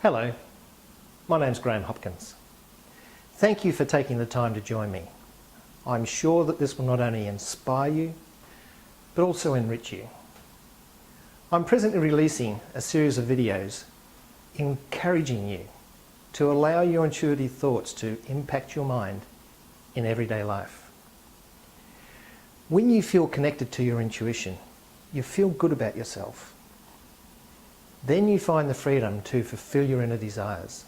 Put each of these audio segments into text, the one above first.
Hello, my name's Graeme Hopkins. Thank you for taking the time to join me. I'm sure that this will not only inspire you, but also enrich you. I'm presently releasing a series of videos encouraging you to allow your intuitive thoughts to impact your mind in everyday life. When you feel connected to your intuition, you feel good about yourself. Then you find the freedom to fulfill your inner desires.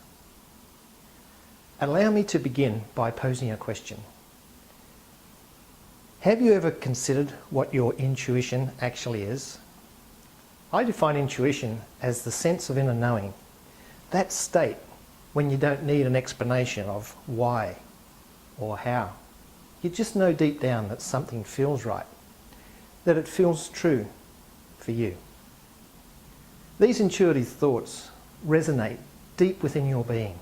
Allow me to begin by posing a question. Have you ever considered what your intuition actually is? I define intuition as the sense of inner knowing, that state when you don't need an explanation of why or how. You just know deep down that something feels right, that it feels true for you. These intuitive thoughts resonate deep within your being.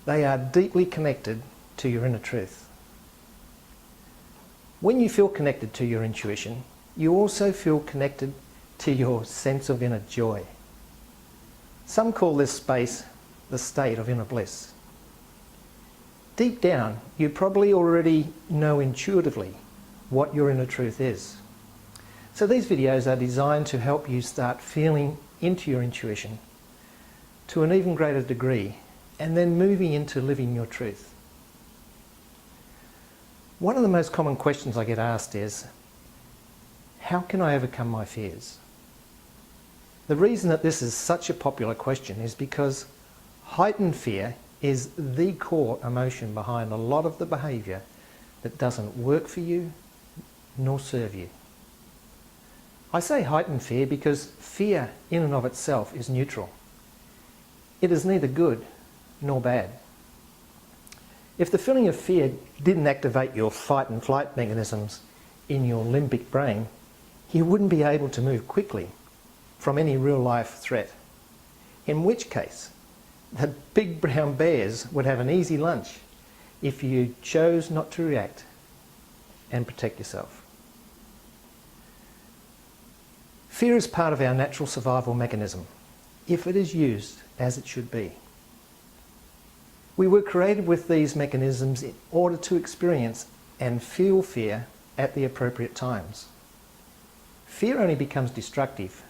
They are deeply connected to your inner truth. When you feel connected to your intuition, you also feel connected to your sense of inner joy. Some call this space the state of inner bliss. Deep down, you probably already know intuitively what your inner truth is. So these videos are designed to help you start feeling into your intuition to an even greater degree, and then moving into living your truth. One of the most common questions I get asked is, how can I overcome my fears? The reason that this is such a popular question is because heightened fear is the core emotion behind a lot of the behaviour that doesn't work for you nor serve you. I say heightened fear because fear in and of itself is neutral. It is neither good nor bad. If the feeling of fear didn't activate your fight and flight mechanisms in your limbic brain, you wouldn't be able to move quickly from any real life threat. In which case, the big brown bears would have an easy lunch if you chose not to react and protect yourself. Fear is part of our natural survival mechanism, if it is used as it should be. We were created with these mechanisms in order to experience and feel fear at the appropriate times. Fear only becomes destructive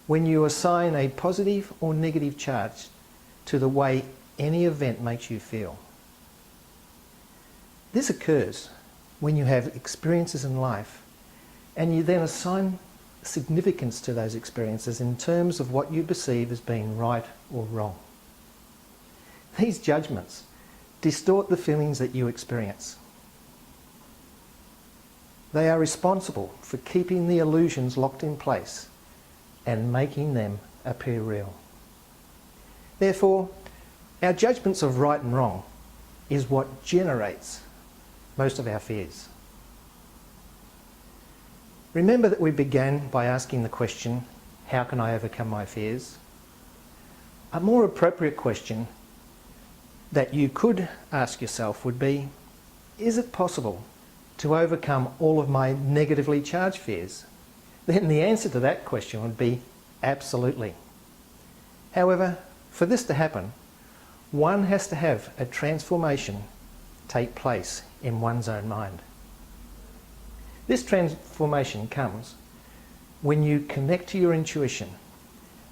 when you assign a positive or negative charge to the way any event makes you feel. This occurs when you have experiences in life and you then assign significance to those experiences in terms of what you perceive as being right or wrong. These judgments distort the feelings that you experience. They are responsible for keeping the illusions locked in place and making them appear real. Therefore, our judgments of right and wrong is what generates most of our fears. Remember that we began by asking the question, how can I overcome my fears? A more appropriate question that you could ask yourself would be, is it possible to overcome all of my negatively charged fears? Then the answer to that question would be absolutely. However, for this to happen, one has to have a transformation take place in one's own mind. This transformation comes when you connect to your intuition,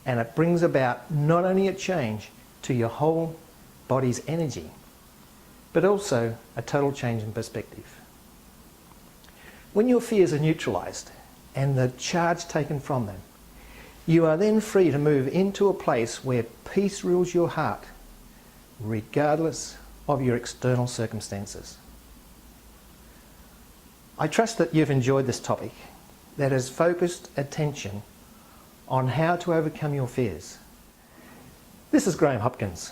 and it brings about not only a change to your whole body's energy, but also a total change in perspective. When your fears are neutralized and the charge taken from them, you are then free to move into a place where peace rules your heart, regardless of your external circumstances. I trust that you've enjoyed this topic that has focused attention on how to overcome your fears. This is Graeme Hopkins.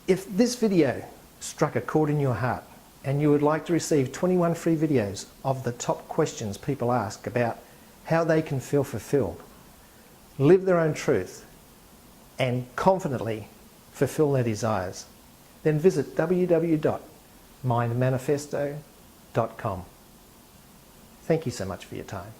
If this video struck a chord in your heart and you would like to receive 21 free videos of the top questions people ask about how they can feel fulfilled, live their own truth, and confidently fulfill their desires, then visit www.mindmanifesto.com. Thank you so much for your time.